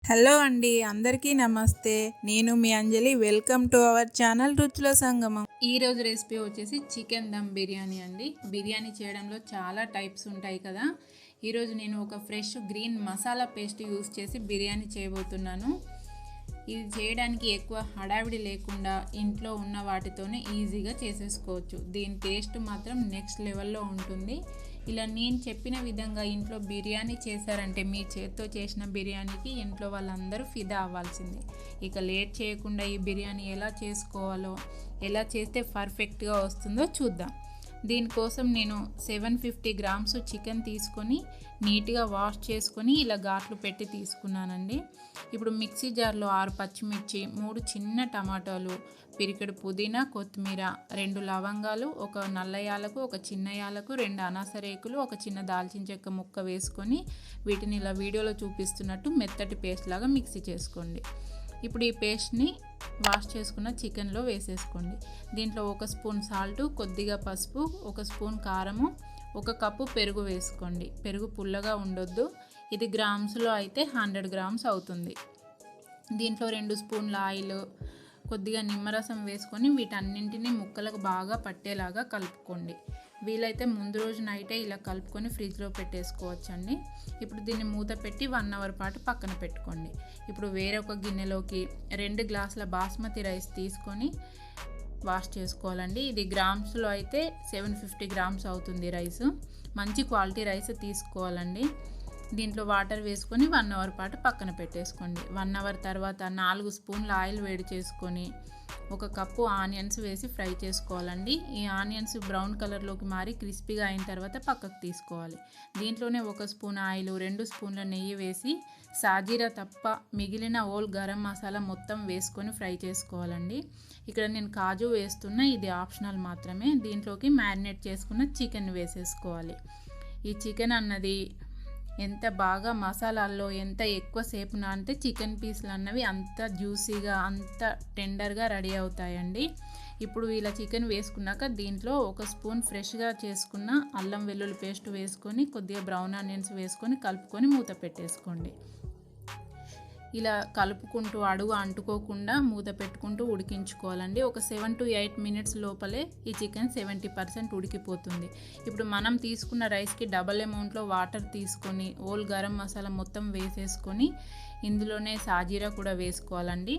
Hello అండి, అందరికీ నమస్తే. నేను మీ అంజలి. వెల్కమ్ టు అవర్ ఛానల్ రుచుల సంగమం. ఈరోజు రెసిపీ వచ్చేసి చికెన్ దమ్ బిర్యానీ అండి. బిర్యానీ చేయడంలో చాలా టైప్స్ ఉంటాయి కదా. ఈరోజు నేను ఒక fresh green masala paste use చేసి బిర్యానీ చేయబోతున్నాను. ఇది చేయడానికి ఎక్కువ హడావిడి లేకుండా ఇంట్లో ఉన్న వాటితోనే ఈజీగా చేసేసుకోవచ్చు. దీని టేస్ట్ మాత్రం నెక్స్ట్ లెవెల్లో ఉంటుంది. ఇలా నేను చెప్పిన విధంగా ఇంట్లో బిర్యానీ చేశారంటే మీ చేత్తో చేసిన బిర్యానీకి ఇంట్లో వాళ్ళందరూ ఫిదా అవ్వాల్సిందే. ఇక లేట్ చేయకుండా ఈ బిర్యానీ ఎలా చేసుకోవాలో, ఎలా చేస్తే పర్ఫెక్ట్గా వస్తుందో చూద్దాం. దీనికోసం నేను 750 గ్రామ్స్ చికెన్ తీసుకొని నీట్గా వాష్ చేసుకొని ఇలా ఘాట్లు పెట్టి తీసుకున్నానండి. ఇప్పుడు మిక్సీ జార్లో 6 పచ్చిమిర్చి, 3 చిన్న టమాటాలు, పిరికెడు పుదీనా, కొత్తిమీర, 2 లవంగాలు, ఒక నల్ల యాలకు, ఒక చిన్న యాలకు, 2 అనాస రేకులు, ఒక చిన్న దాల్చిన చెక్క ముక్క వేసుకొని వీటిని ఇలా వీడియోలో చూపిస్తున్నట్టు మెత్తటి పేస్ట్ లాగా మిక్సీ చేసుకోండి. ఇప్పుడు ఈ పేస్ట్ని వాష్ చేసుకున్న చికెన్లో వేసేసుకోండి. దీంట్లో 1 స్పూన్ సాల్టు, కొద్దిగా పసుపు, 1 స్పూన్ కారము, 1 కప్పు పెరుగు వేసుకోండి. పెరుగు పుల్లగా ఉండొద్దు. ఇది గ్రామ్స్లో అయితే 100 గ్రామ్స్ అవుతుంది. దీంట్లో 2 స్పూన్ల ఆయిల్, కొద్దిగా నిమ్మరసం వేసుకొని వీటన్నింటినీ ముక్కలకు బాగా పట్టేలాగా కలుపుకోండి. వీలైతే ముందు రోజు నైటే ఇలా కలుపుకొని ఫ్రిడ్జ్లో పెట్టేసుకోవచ్చండి. ఇప్పుడు దీన్ని మూత పెట్టి 1 అవర్ పాటు పక్కన పెట్టుకోండి. ఇప్పుడు వేరొక గిన్నెలోకి 2 గ్లాసుల బాస్మతి రైస్ తీసుకొని వాష్ చేసుకోవాలండి. ఇది గ్రామ్స్లో అయితే 750 గ్రామ్స్ అవుతుంది రైస్. మంచి క్వాలిటీ రైస్ తీసుకోవాలండి. దీంట్లో వాటర్ వేసుకొని 1 అవర్ పాటు పక్కన పెట్టేసుకోండి. 1 అవర్ తర్వాత 4 స్పూన్ల ఆయిల్ వేడి చేసుకొని 1 కప్పు ఆనియన్స్ వేసి ఫ్రై చేసుకోవాలండి. ఈ ఆనియన్స్ బ్రౌన్ కలర్లోకి మారి క్రిస్పీగా అయిన తర్వాత పక్కకు తీసుకోవాలి. దీంట్లోనే 1 స్పూన్ ఆయిల్, 2 స్పూన్ల నెయ్యి వేసి సాజీరా తప్ప మిగిలిన ఓల్ గరం మసాలా మొత్తం వేసుకొని ఫ్రై చేసుకోవాలండి. ఇక్కడ నేను కాజు వేస్తున్నా, ఇది ఆప్షనల్ మాత్రమే. దీంట్లోకి మ్యారినేట్ చేసుకున్న చికెన్ వేసేసుకోవాలి. ఈ చికెన్ అన్నది ఎంత బాగా మసాలాల్లో ఎంత ఎక్కువసేపు నానితే చికెన్ పీసులు అన్నవి అంత జ్యూసీగా, అంత టెండర్గా రెడీ అవుతాయండి. ఇప్పుడు ఇలా చికెన్ వేసుకున్నాక దీంట్లో 1 స్పూన్ ఫ్రెష్గా చేసుకున్న అల్లం వెల్లుల్లి పేస్ట్ వేసుకొని కొద్దిగా బ్రౌన్ ఆనియన్స్ వేసుకొని కలుపుకొని మూత పెట్టేసుకోండి. ఇలా కలుపుకుంటూ అడుగు అంటుకోకుండా మూత పెట్టుకుంటూ ఉడికించుకోవాలండి. ఒక 7 to 8 మినిట్స్ లోపలే ఈ చికెన్ 70% ఉడికిపోతుంది. ఇప్పుడు మనం తీసుకున్న రైస్కి డబల్ అమౌంట్లో వాటర్ తీసుకొని ఓల్ గరం మసాలా మొత్తం వేసేసుకొని ఇందులోనే సాజీరా కూడా వేసుకోవాలండి.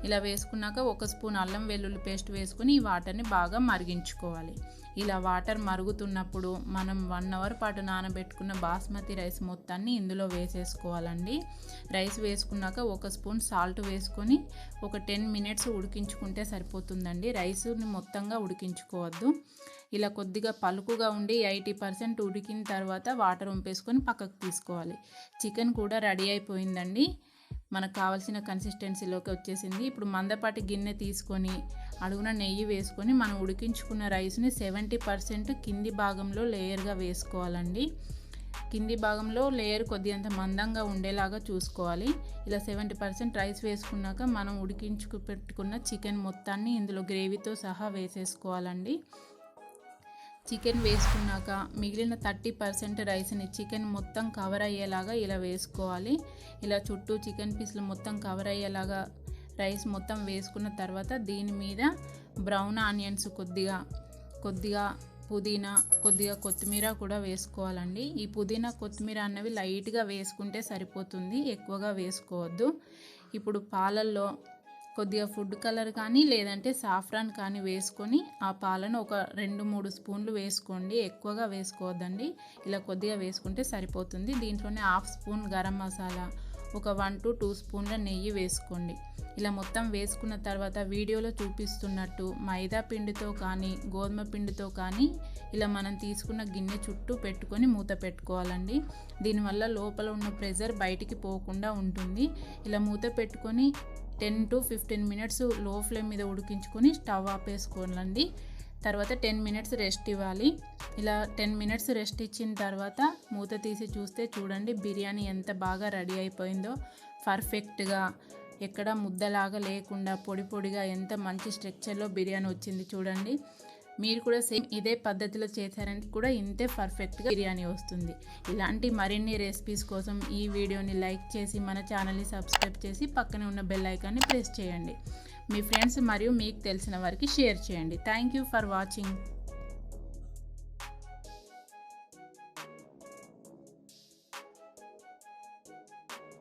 ఇలా వేసుకున్నాక 1 స్పూన్ అల్లం వెల్లుల్లి పేస్ట్ వేసుకొని ఈ వాటర్ని బాగా మరిగించుకోవాలి. ఇలా వాటర్ మరుగుతున్నప్పుడు మనం 1 అవర్ పాటు నానబెట్టుకున్న బాస్మతి రైస్ మొత్తాన్ని ఇందులో వేసేసుకోవాలండి. రైస్ వేసుకున్నాక 1 స్పూన్ సాల్ట్ వేసుకొని ఒక 10 మినిట్స్ ఉడికించుకుంటే సరిపోతుందండి. రైస్ని మొత్తంగా ఉడికించుకోవద్దు. ఇలా కొద్దిగా పలుకుగా ఉండి 80% ఉడికిన తర్వాత వాటర్ వంపేసుకొని పక్కకు తీసుకోవాలి. చికెన్ కూడా రెడీ అయిపోయిందండి. మనకు కావాల్సిన కన్సిస్టెన్సీలోకి వచ్చేసింది. ఇప్పుడు మందపాటి గిన్నె తీసుకొని అడుగున నెయ్యి వేసుకొని మనం ఉడికించుకున్న రైస్ని 70% కింది భాగంలో లేయర్గా వేసుకోవాలండి. కింది భాగంలో లేయర్ కొద్దిగంత మందంగా ఉండేలాగా చూసుకోవాలి. ఇలా 70% రైస్ వేసుకున్నాక మనం ఉడికించుకు పెట్టుకున్న చికెన్ మొత్తాన్ని ఇందులో గ్రేవీతో సహా వేసేసుకోవాలండి. చికెన్ వేసుకున్నాక మిగిలిన 30% రైస్ని చికెన్ మొత్తం కవర్ అయ్యేలాగా ఇలా వేసుకోవాలి. ఇలా చుట్టూ చికెన్ పీసులు మొత్తం కవర్ అయ్యేలాగా రైస్ మొత్తం వేసుకున్న తర్వాత దీని మీద బ్రౌన్ ఆనియన్స్ కొద్దిగా పుదీనా, కొద్దిగా కొత్తిమీర కూడా వేసుకోవాలండి. ఈ పుదీనా, కొత్తిమీర అన్నవి లైట్గా వేసుకుంటే సరిపోతుంది, ఎక్కువగా వేసుకోవద్దు. ఇప్పుడు పాలల్లో కొద్దిగా ఫుడ్ కలర్ కానీ లేదంటే సాఫ్రాన్ కానీ వేసుకొని ఆ పాలను ఒక 2-3 స్పూన్లు వేసుకోండి, ఎక్కువగా వేసుకోవద్దండి. ఇలా కొద్దిగా వేసుకుంటే సరిపోతుంది. దీంట్లోనే 1/2 స్పూన్ గరం మసాలా, ఒక 1 to 2 స్పూన్ల నెయ్యి వేసుకోండి. ఇలా మొత్తం వేసుకున్న తర్వాత వీడియోలో చూపిస్తున్నట్టు మైదా పిండితో కానీ గోధుమ పిండితో కానీ ఇలా మనం తీసుకున్న గిన్నె చుట్టూ పెట్టుకొని మూత పెట్టుకోవాలండి. దీనివల్ల లోపల ఉన్న ప్రెషర్ బయటికి పోకుండా ఉంటుంది. ఇలా మూత పెట్టుకొని 10 to 15 మినిట్స్ లో ఫ్లేమ్ మీద ఉడికించుకొని స్టవ్ ఆపేసుకోవాలండి. తర్వాత 10 మినిట్స్ రెస్ట్ ఇవ్వాలి. ఇలా 10 మినిట్స్ రెస్ట్ ఇచ్చిన తర్వాత మూత తీసి చూస్తే చూడండి బిర్యానీ ఎంత బాగా రెడీ అయిపోయిందో. పర్ఫెక్ట్గా ఎక్కడ ముద్దలాగా లేకుండా పొడి పొడిగా ఎంత మంచి స్ట్రక్చర్లో బిర్యానీ వచ్చింది చూడండి. మీరు కూడా సేమ్ ఇదే పద్ధతిలో చేశారంటే కూడా ఇంతే పర్ఫెక్ట్గా బిర్యానీ వస్తుంది. ఇలాంటి మరిన్ని రెసిపీస్ కోసం ఈ వీడియోని లైక్ చేసి మన ఛానల్ని సబ్స్క్రైబ్ చేసి పక్కనే ఉన్న బెల్ ఐకాన్ని ప్రెస్ చేయండి. మీ ఫ్రెండ్స్ మరియు మీకు తెలిసిన వారికి షేర్ చేయండి. Thank you for watching.